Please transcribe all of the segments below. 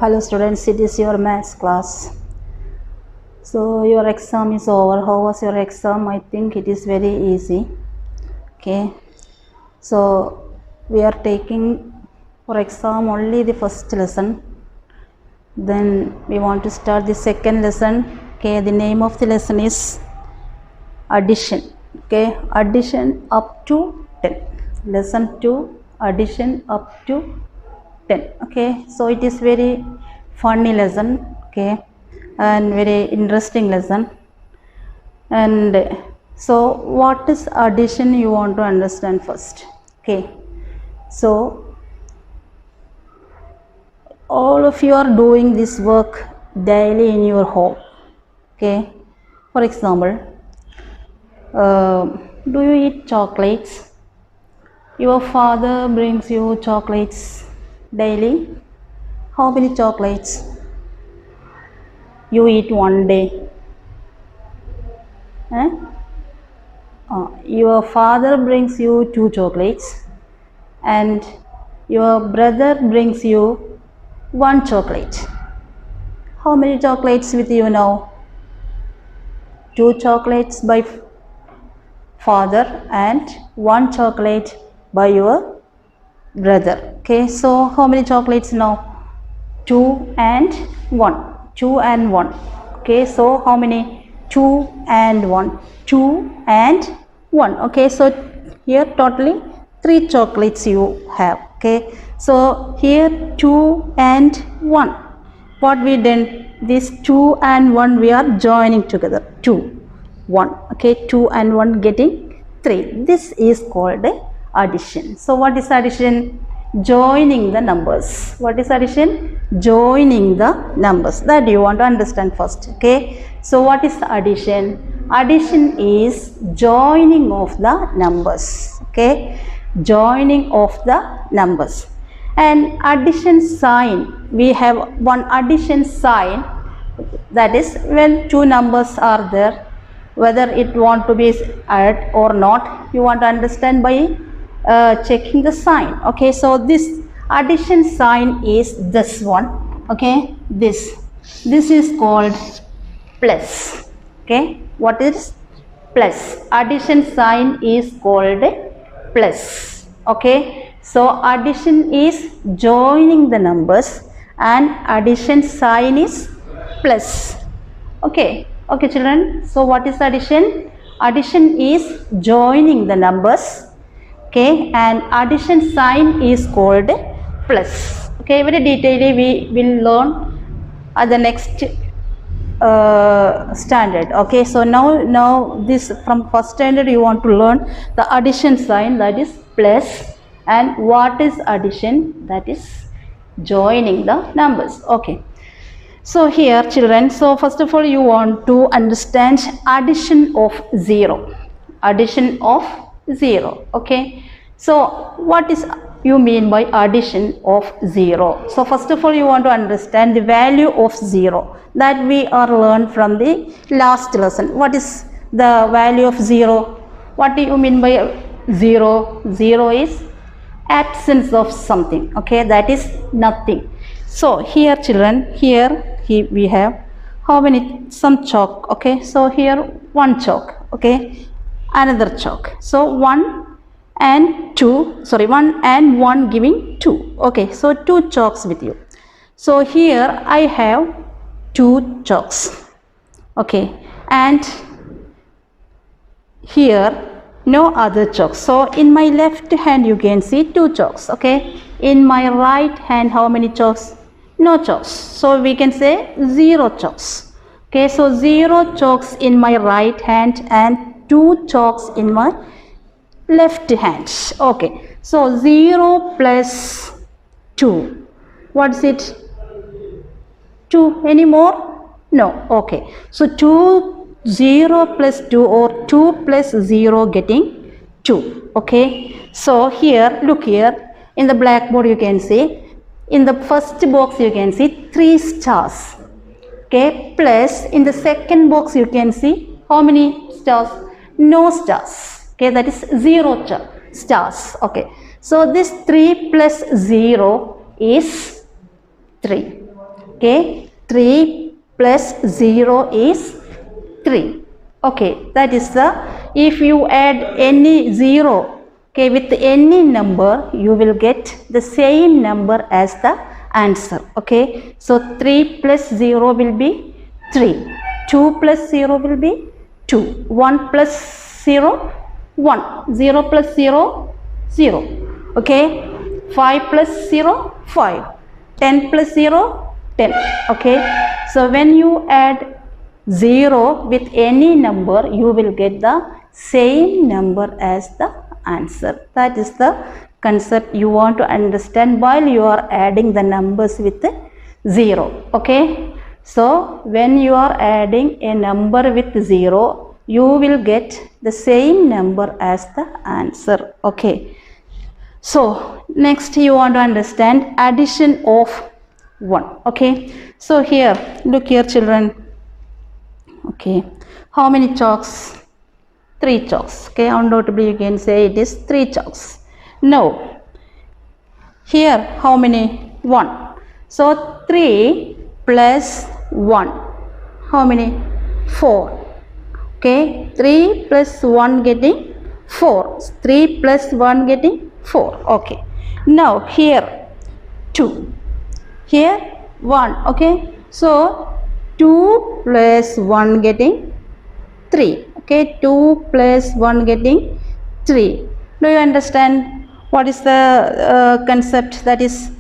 Hello students, it is your maths class. So your exam is over. How was your exam? I think it is very easy. Okay. So we are taking for exam only the first lesson. Then we want to start the second lesson. Okay, the name of the lesson is addition. Okay, addition up to 10. Lesson 2, addition up to 10. Okay, so it is very funny lesson. Okay, and very interesting lesson. And so what is addition you want to understand first. Okay, so all of you are doing this work daily in your home. Okay, for example, do you eat chocolates? Your father brings you chocolates daily. How many chocolates you eat one day? Your father brings you 2 chocolates and your brother brings you 1 chocolate. How many chocolates with you now? 2 chocolates by father and 1 chocolate by your brother. Okay, so how many chocolates now? 2 and 1. 2 and 1. Okay, so how many? 2 and 1. 2 and 1. Okay, so here totally 3 chocolates you have. Okay, so here 2 and 1. What we done? This 2 and 1 we are joining together. 2, 1. Okay, 2 and 1 getting 3. This is called addition. So what is addition? Joining the numbers. What is addition? Joining the numbers. That you want to understand first. Okay, so what is addition? Addition is joining of the numbers. Okay, joining of the numbers. And addition sign, we have one addition sign, that is when 2 numbers are there, whether it want to be add or not, you want to understand by checking the sign. Okay, so this addition sign is this one. Okay, this is called plus. Okay, what is plus? Addition sign is called plus. Okay, so addition is joining the numbers and addition sign is plus. Okay, children, so what is addition? Addition is joining the numbers. Okay, and addition sign is called plus. Okay, very detailedly we will learn at the next standard. Okay, so now this from first standard you want to learn the addition sign, that is plus, and what is addition, that is joining the numbers. Okay, so here children, so first of all you want to understand addition of 0. Addition of 0. Okay, so what is you mean by addition of 0? So first of all you want to understand the value of 0 that we are learned from the last lesson. What is the value of 0? What do you mean by 0? 0 is absence of something. Okay, that is nothing. So here children, here we have how many? Some chalk. Okay, so here 1 chalk. Okay, another chalk. So 1 and 2, sorry, 1 and 1 giving 2. Okay, so 2 chalks with you. So here I have 2 chalks. Okay, and here no other chalks. So in my left hand you can see 2 chalks. Okay, in my right hand how many chalks? No chalks. So we can say 0 chalks. Okay, so 0 chalks in my right hand and 2 chalks in my left hand. Okay, so 0 plus 2, what's it? 2. Any more? No. Okay, so 0 plus 2 or 2 plus 0 getting 2. Okay, so here look here in the blackboard you can see in the first box you can see 3 stars. Okay, plus in the second box you can see how many stars? No stars. Okay, that is 0 stars. Okay, so this 3 plus 0 is 3. Okay, 3 plus 0 is 3. Okay, that is the, if you add any 0, okay, with any number, you will get the same number as the answer. Okay, so 3 plus 0 will be 3. 2 plus 0 will be 2. 1 plus 0, 1. 0 plus 0, 0. Okay, 5 plus 0, 5. 10 plus 0, 10. Okay, so when you add 0 with any number, you will get the same number as the answer. That is the concept you want to understand while you are adding the numbers with 0. Okay, so when you are adding a number with 0, you will get the same number as the answer. Okay, so next you want to understand addition of 1. Okay, so here, look here children. Okay, how many chalks? 3 chalks. Okay, undoubtedly you can say it is 3 chalks. Now, here how many? 1. So 3 plus 1. How many? 4. Okay, 3 plus 1 getting 4. 3 plus 1 getting 4. Okay, now here 2. Here 1. Okay, so 2 plus 1 getting 3. Okay, 2 plus 1 getting 3. Do you understand what is the concept? That is,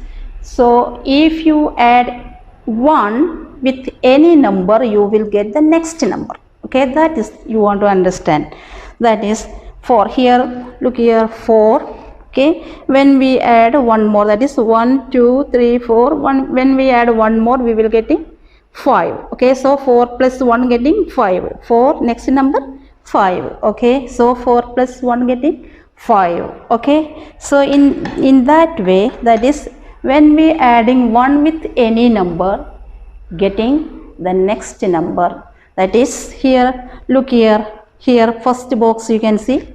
so if you add 1 with any number, you will get the next number. Okay, that is you want to understand. That is 4. Here, look here, 4. Okay, when we add one more, that is 1, 2, 3, 4. When we add one more, we will getting 5. Okay, so 4 plus 1 getting 5. 4, next number 5. Okay, so 4 plus 1 getting 5. Okay, so in that way, that is when we adding 1 with any number, getting the next number. That is here, look here, first box you can see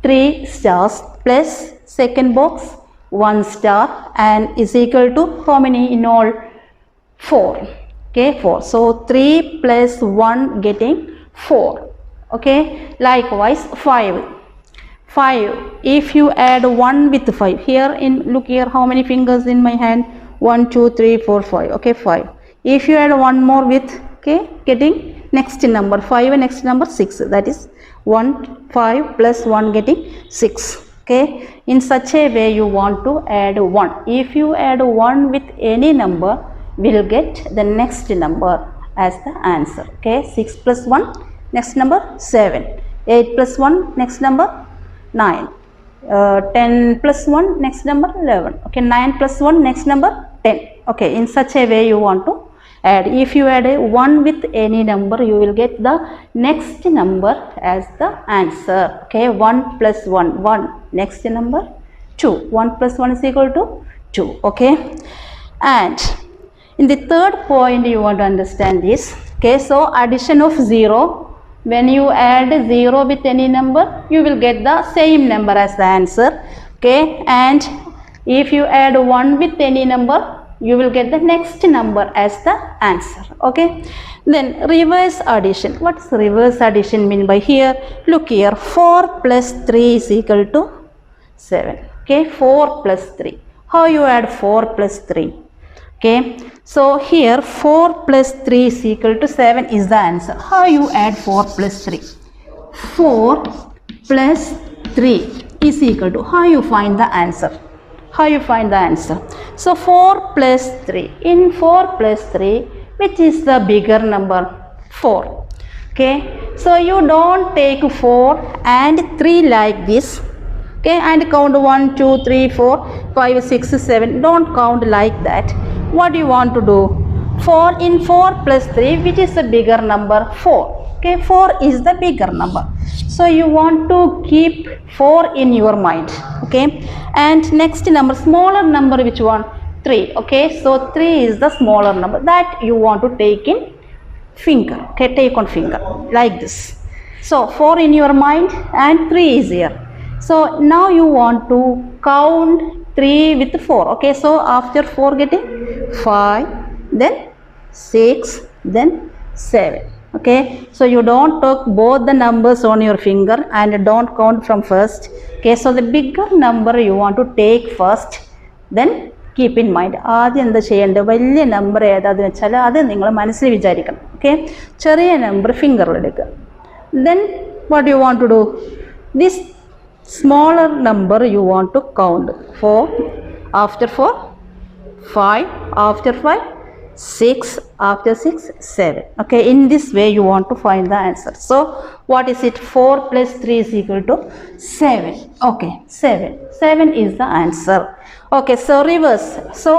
3 stars plus second box 1 star and is equal to how many in all? 4. Okay, 4. So 3 plus 1 getting 4. Okay, likewise 5. 5. If you add 1 with 5, here in, look here, how many fingers in my hand? 1, 2, 3, 4, 5. Okay, 5. If you add one more with, okay, getting next number 5 and next number 6. That is 1, 5 plus 1 getting 6. Okay, in such a way you want to add 1. If you add 1 with any number, we will get the next number as the answer. Okay, 6 plus 1, next number 7. 8 plus 1, next number 9. 10 plus 1, next number 11. Okay, 9 plus 1, next number 10. Okay, in such a way you want to add. If you add a 1 with any number, you will get the next number as the answer. Okay, 1 plus 1, 1. Next number 2. 1 plus 1 is equal to 2. Okay, and in the third point you want to understand this. Okay, so addition of 0. When you add 0 with any number, you will get the same number as the answer. Okay, and if you add 1 with any number, you will get the next number as the answer. Okay, then reverse addition. What is reverse addition mean by here? Look here, 4 plus 3 is equal to 7. Okay, 4 plus 3. How you add 4 plus 3? Okay, so here 4 plus 3 is equal to 7 is the answer. How you add 4 plus 3? 4 plus 3 is equal to, how you find the answer? How you find the answer? So 4 plus 3. In 4 plus 3, which is the bigger number? 4. Okay, so you don't take 4 and 3 like this. Okay, and count 1, 2, 3, 4, 5, 6, 7. Don't count like that. What do you want to do? 4 in 4 plus 3, which is the bigger number? 4. Okay, 4 is the bigger number. So you want to keep 4 in your mind. Okay, and next number, smaller number, which one? 3. Okay, so 3 is the smaller number that you want to take in finger. Okay, take on finger like this. So 4 in your mind and 3 is here. So now you want to count 3 with 4. Okay, so after 4 getting 5, then 6, then 7. Okay, so you don't take both the numbers on your finger and don't count from first. Okay, so the bigger number you want to take first, then keep in mind ആദ്യം എന്താ ചെയ്യേണ്ടത്, വലിയ number ഏതാന്ന് വെച്ചാൽ അത് നിങ്ങൾ മനസ്സിൽ വിചാരിക്കണം. ഓക്കെ, ചെറിയ നമ്പർ ഫിംഗറിൽ എടുക്കുക. Then what you want to do, this smaller number you want to count. 4 after 4, 5 after 5, 6 after 6, 7. Okay, in this way you want to find the answer. So what is it? 4 plus 3 is equal to 7. Okay, 7 is the answer. Okay, so reverse. So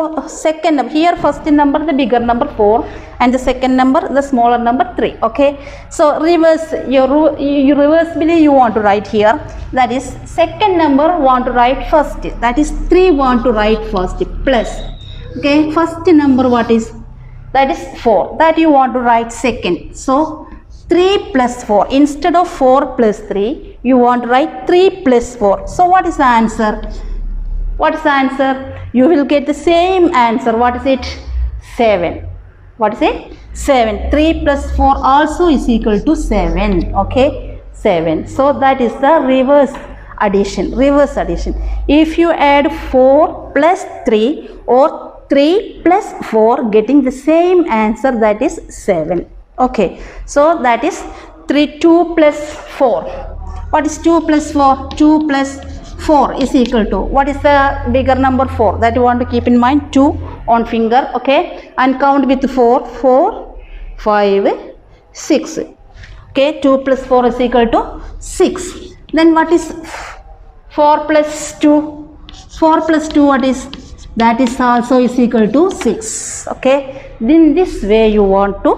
second number here, first number the bigger number 4 and the second number the smaller number 3. Okay, so reverse, your reversibly you want to write here, that is second number want to write first, that is 3 want to write first, plus. Okay, first number what is, that is 4, that you want to write second. So 3 plus 4, instead of 4 plus 3 you want to write 3 plus 4. So what is the answer? What is the answer? You will get the same answer. What is it? 7. What is it? 7. 3 plus 4 also is equal to 7. Okay, 7. So that is the reverse addition. Reverse addition. If you add 4 plus 3 or 3 plus 4, getting the same answer, that is 7. Okay, so that is 2 plus 4. What is 2 plus 4? 2 plus 4 is equal to, what is the bigger number? 4, that you want to keep in mind. 2 on finger. Okay, and count with 4, 4, 5, 6. Okay, 2 plus 4 is equal to 6. Then what is 4 plus 2? 4 plus 2 what is? That is also is equal to 6. Okay, in this way you want to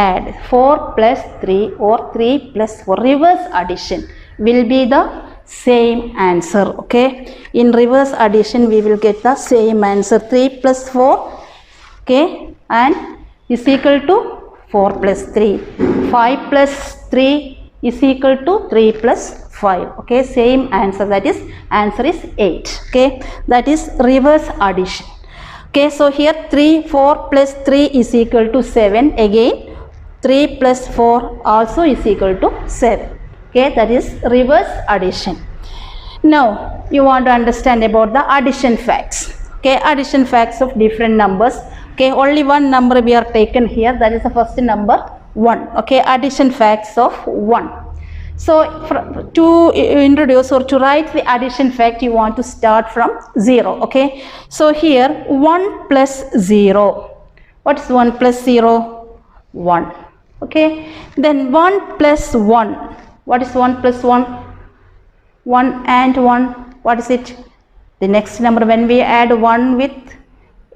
add 4 plus 3 or 3 plus 4. Reverse addition will be the same answer. Okay, in reverse addition we will get the same answer. 3 plus 4, okay, and is equal to 4 plus 3. 5 plus 3 is equal to 3 plus 5. Okay, same answer, that is answer is 8. Okay, that is reverse addition. Okay, so here 3, 4 plus 3 is equal to 7. Again 3 plus 4 also is equal to 7. Okay, that is reverse addition. Now you want to understand about the addition facts. Okay, addition facts of different numbers. Okay, only one number we are taken here, that is the first number 1. Okay, addition facts of 1. So to introduce or to write the addition fact, you want to start from 0. Okay, so here 1 plus 0. What is 1 plus 0? 1. Okay, then 1 plus 1. What is 1 plus 1? 1 and 1. What is it? The next number. When we add 1 with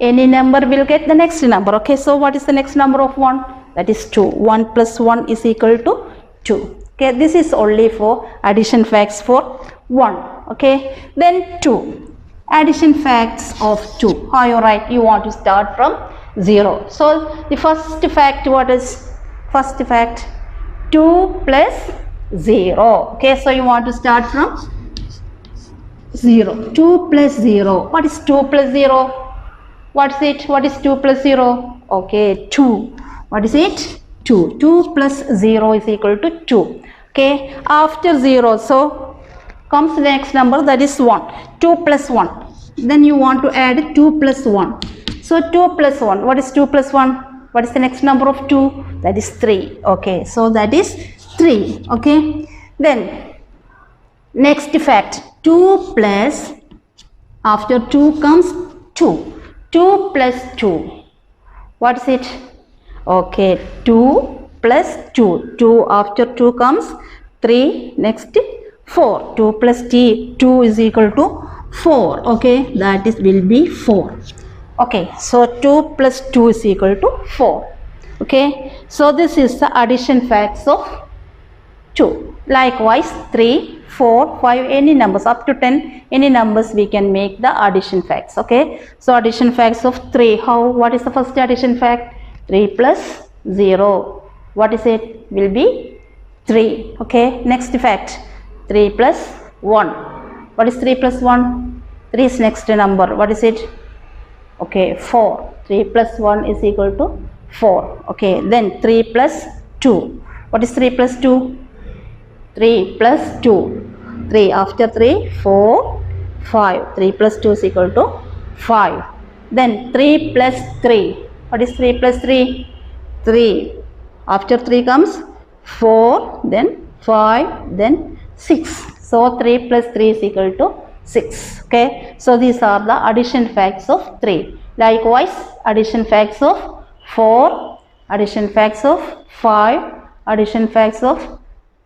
any number, we'll get the next number. Okay, so what is the next number of 1? That is 2. 1 plus 1 is equal to 2. Okay, this is only for addition facts for 1. Okay, then 2. Addition facts of 2. How you write? You want to start from 0. So the first fact, what is first fact? 2 plus 0. Okay, so you want to start from 0. 2 plus 0. What is 2 plus 0? What's it? What is 2 plus 0? Okay, 2. What is it? 2. 2 plus 0 is equal to 2. Okay, after 0, so comes the next number, that is 1. 2 plus 1. Then you want to add 2 plus 1. So 2 plus 1. What is 2 plus 1? What is the next number of 2? That is 3. Okay, so that is 3. Okay, then next fact, 2 plus, after 2 comes 2. 2 plus 2. What is it? Okay, 2 plus 2. 2 after 2 comes 3. Next 4. 2 plus 2 is equal to 4. Okay, that is will be 4. Okay, so 2 plus 2 is equal to 4. Okay, so this is the addition facts of 2. Likewise 3, 4, 5, any numbers up to 10, any numbers we can make the addition facts. Okay, so addition facts of 3. How? What is the first addition fact? 3 plus 0. What is it? Will be 3. Okay, next fact, 3 plus 1. What is 3 plus 1? 3 is next number. What is it? Okay, 4. 3 plus 1 is equal to 4. Okay, then 3 plus 2. What is 3 plus 2? 3 plus 2. 3 after 3, 4, 5. 3 plus 2 is equal to 5. Then 3 plus 3. What is 3 plus 3? 3. After 3 comes 4, then 5, then 6. So 3 plus 3 is equal to 6. Okay. So these are the addition facts of 3. Likewise, addition facts of 4, addition facts of 5, addition facts of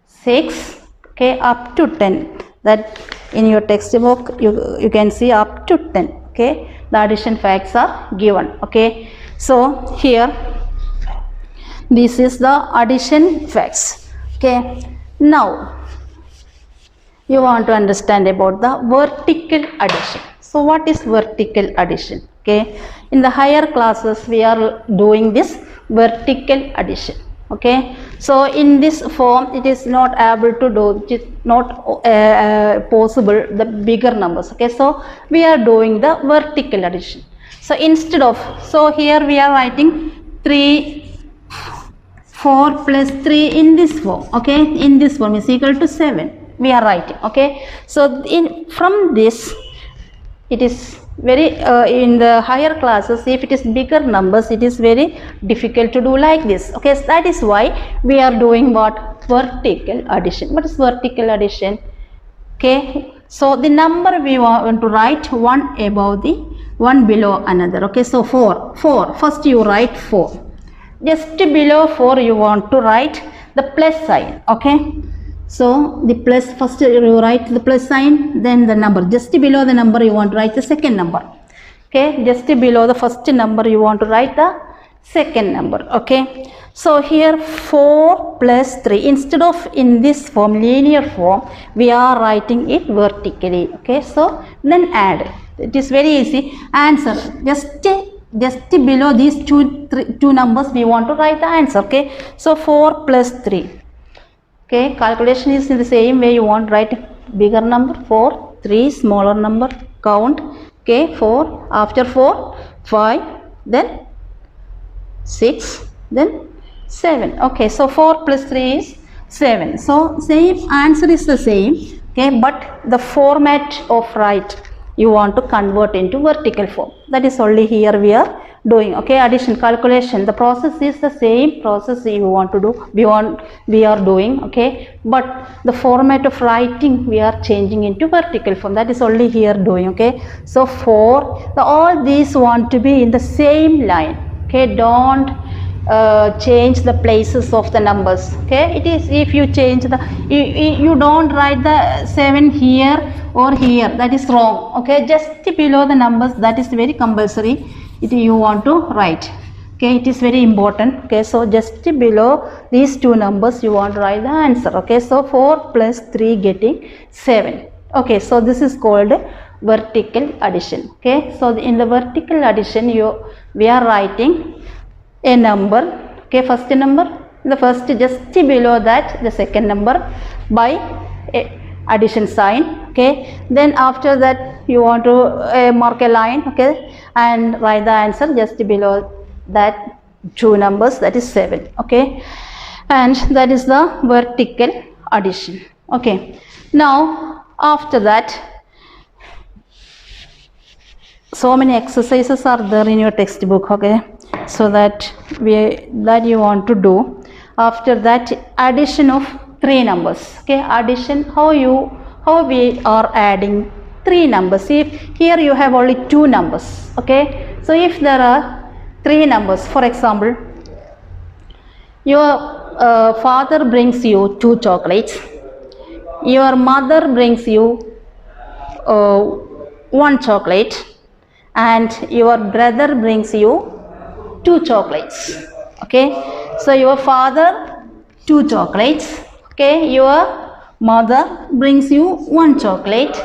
6, okay, up to 10. That in your textbook you can see up to 10. Okay, the addition facts are given. Okay, so here this is the addition facts. Okay, now you want to understand about the vertical addition. So what is vertical addition? Okay, in the higher classes we are doing this vertical addition. Okay, so in this form it is not able to do, it is not possible the bigger numbers. Okay, so we are doing the vertical addition. So instead of, so here we are writing 4 plus 3 in this form. Okay, in this form is equal to 7 we are writing. Okay, so from this it is very in the higher classes, if it is bigger numbers, it is very difficult to do like this. Okay, so that is why we are doing what? Vertical addition. What is vertical addition? Okay, so the number we want to write one above the one below another. Okay, so 4 first you write 4, just below 4 you want to write the plus sign. Okay, so the plus, first you write the plus sign, then the number. Just below the number you want to write the second number. Okay, just below the first number you want to write the second number. Okay, so here 4 plus 3, instead of in this form, linear form, we are writing it vertically. Okay, so then add. It is very easy. Answer just below these two numbers we want to write the answer. Okay, so 4 plus 3. Okay, calculation is in the same way. You want to write bigger number 4, 3 smaller number, count. Okay, 4, after 4, 5, then 6, then 7. Okay, so 4 plus 3 is 7. So same answer is the same. Okay, but the format of write you want to convert into vertical form. That is only here we are doing. Okay, addition, calculation, the process is the same process you want to do, we are doing. Okay, but the format of writing we are changing into vertical form. That is only here doing. Okay, so all these want to be in the same line. Okay, don't change the places of the numbers. Okay, it is, if you change the, you don't write the 7 here or here, that is wrong. Okay, just below the numbers, that is very compulsory, you want to write. Okay, it is very important. Okay, so just below these two numbers you want to write the answer. Okay, so 4 plus 3 getting 7. Okay, so this is called vertical addition. Okay, so in the vertical addition we are writing a number. Okay, first number, the first, just below that the second number by a addition sign. Okay, then after that you want to mark a line. Okay, and write the answer just below that two numbers, that is 7. Okay, and that is the vertical addition. Okay, now after that, so many exercises are there in your textbook. Okay, so that you want to do. After that, addition of 3 numbers. Okay, addition, how we are adding 3 numbers. If here you have only 2 numbers. Okay, so if there are 3 numbers, for example, your father brings you 2 chocolates, your mother brings you 1 chocolate, and your brother brings you 2 chocolates. Okay, so your father 2 chocolates. Okay, your mother brings you 1 chocolate,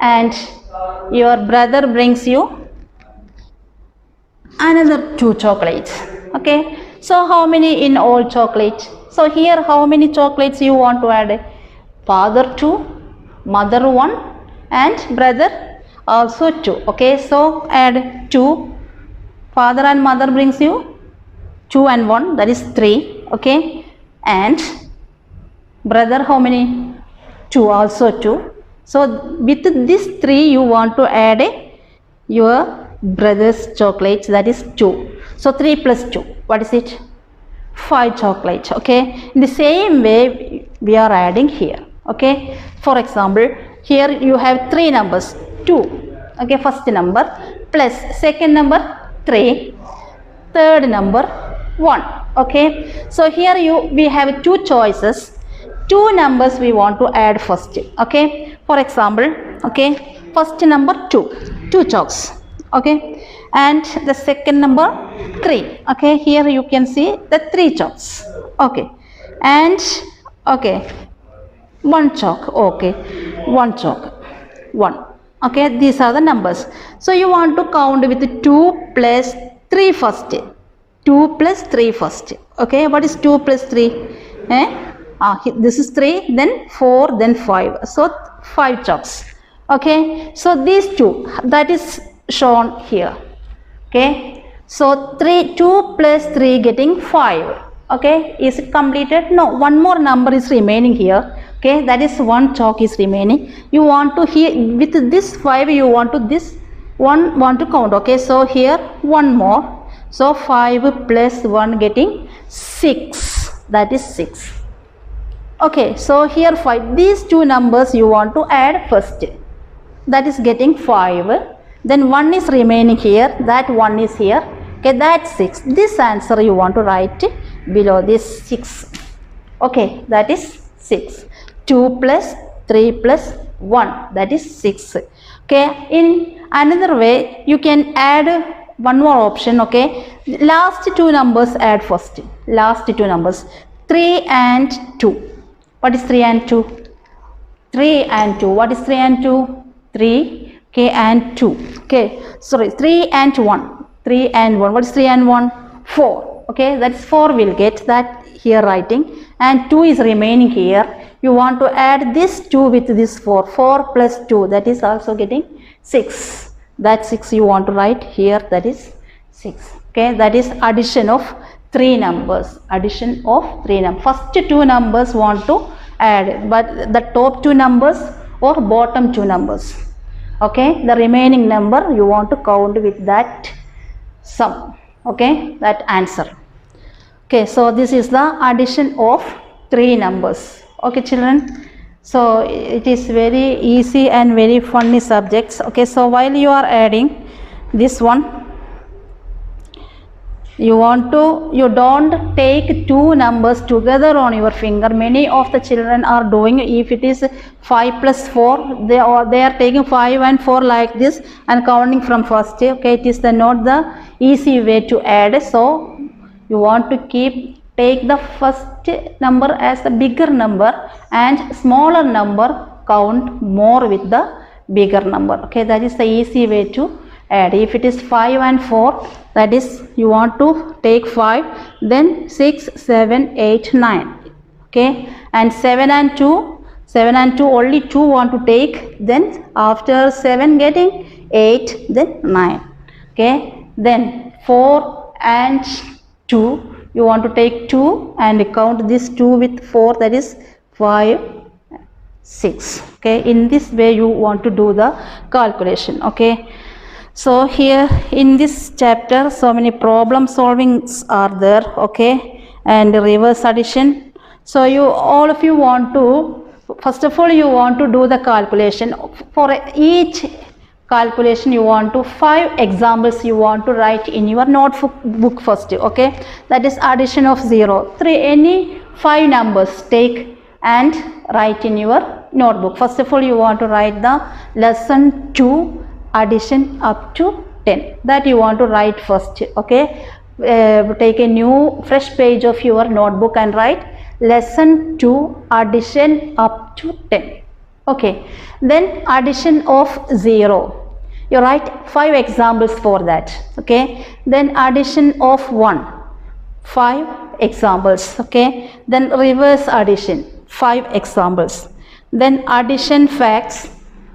and your brother brings you another 2 chocolates. Okay, so how many in all chocolates? So here how many chocolates you want to add? Father 2, mother 1, and brother also 2. Okay, so add 2. Father and mother brings you 2 and 1, that is 3, okay, and brother how many? 2, also 2. So with this 3 you want to add your brother's chocolates, that is 2. So 3 plus 2, what is it? 5 chocolates, okay. In the same way we are adding here, okay. For example, here you have 3 numbers, 2, okay, first number plus second number 3, third number 1, okay. So here we have 2 choices, 2 numbers we want to add first, okay. For example, okay, first number 2 chalks, okay, and the second number 3, okay. Here you can see the 3 chalks, okay, and okay, 1 chalk, okay, 1 chalk, 1, okay. These are the numbers. So you want to count with 2 plus 3 first, 2 plus 3 first, okay. What is 2 plus 3? This is 3, then 4, then 5, so 5 chalks, okay. So these 2, that is shown here, okay. So 2 plus 3 getting 5, okay. Is it completed? No, one more number is remaining here, okay, that is 1 chalk is remaining. You want to here with this 5 you want to this 1 want to count, okay. So here 1 more, so 5 plus 1 getting 6, that is 6, okay. So here 5, these 2 numbers you want to add first, that is getting 5, then 1 is remaining here, that 1 is here, okay, that's 6. This answer you want to write below this 6, okay, that is 6. 2 plus 3 plus 1, that is 6, okay. In another way you can add one more option, okay. Last 2 numbers add first, last 2 numbers, 3 and 2. What is 3 and 2? 3 and 2. What is 3 and 2? 3, okay, and 2, okay. Sorry, 3 and 1. 3 and 1. What is 3 and 1? 4, okay. That's 4 will get that here writing, and 2 is remaining here. You want to add this 2 with this 4. 4 plus 2, that is also getting 6. That 6 you want to write here, that is 6, okay. That is addition of 3 numbers, addition of 3 numbers. First 2 numbers want to add, but the top 2 numbers or bottom 2 numbers, okay. The remaining number you want to count with that sum, okay, that answer, okay. So this is the addition of 3 numbers, okay children. So it is very easy and very funny subjects, okay. So while you are adding this one, you don't take 2 numbers together on your finger. Many of the children are doing, if it is 5 plus 4, they are taking 5 and 4 like this and counting from first, okay. It is not the easy way to add. So you want to take the first number as the bigger number and smaller number count more with the bigger number, okay. That is the easy way to add. If it is 5 and 4, that is you want to take 5, then 6, 7, 8, 9, okay. And 7 and 2 only 2 want to take, then after 7 getting 8, then 9, okay. Then 4 and 2 you want to take 2 and count this 2 with 4, that is 5, 6, okay. In this way you want to do the calculation, okay. So here in this chapter so many problem solvings are there, okay, and reverse addition. So all of you want to, first of all you want to do the calculation. For each calculation you want to 5 examples you want to write in your notebook first, okay. That is addition of 0, 3, any 5 numbers take and write in your notebook. First of all you want to write the lesson 2 addition up to 10, that you want to write first, okay. Take a new fresh page of your notebook and write lesson 2 addition up to 10, okay. Then addition of 0, you write 5 examples for that, okay. Then addition of 1, 5 examples, okay. Then reverse addition, 5 examples. Then addition facts,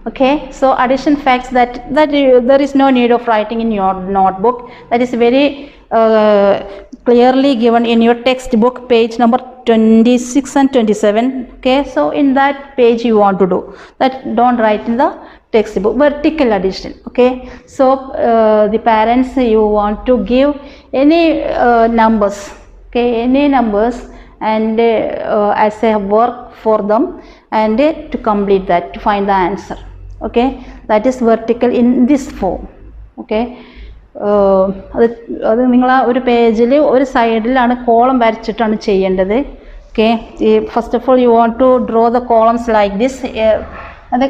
okay. So addition facts there is no need of writing in your notebook, that is very clearly given in your textbook, page number 26 and 27. Okay, so in that page you want to do that. Don't write in the textbook. Vertical addition. Okay, so the parents, you want to give any numbers. Okay, any numbers, and as a work for them, and to complete that, to find the answer. Okay, that is vertical in this form. Okay, അത് നിങ്ങൾ ആ ഒരു പേജിൽ ഒരു സൈഡിലാണ് column വരച്ചിട്ടാണ് ചെയ്യേണ്ടത്. Okay, first of all you want to draw the columns like this. അത്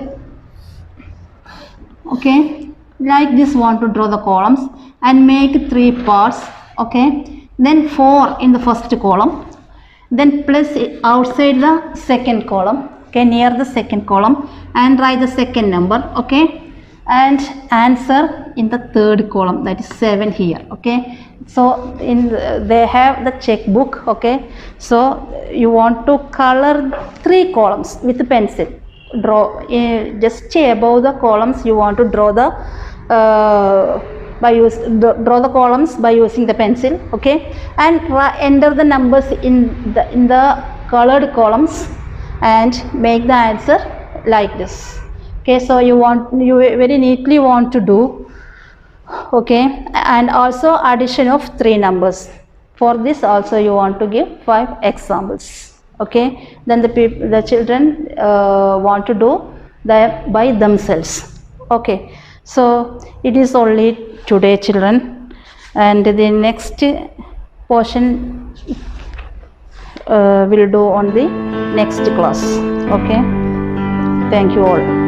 okay, like this want to draw the columns and make 3 parts. Okay, then 4 in the first column, then plus outside the second column. Okay, near the second column, and write the second number. Okay, and answer in the third column, that is 7 here. Okay, so they have the checkbook. Okay, so you want to color 3 columns with pencil. Draw just above the columns, you want to draw the draw the columns by using the pencil. Okay, and enter the numbers in the colored columns and make the answer like this. Okay, so you very neatly want to do. Okay, and also addition of 3 numbers. For this also you want to give 5 examples. Okay, then the children want to do that by themselves. Okay, so it is only today, children, and the next portion will do on the next class. Okay, thank you all.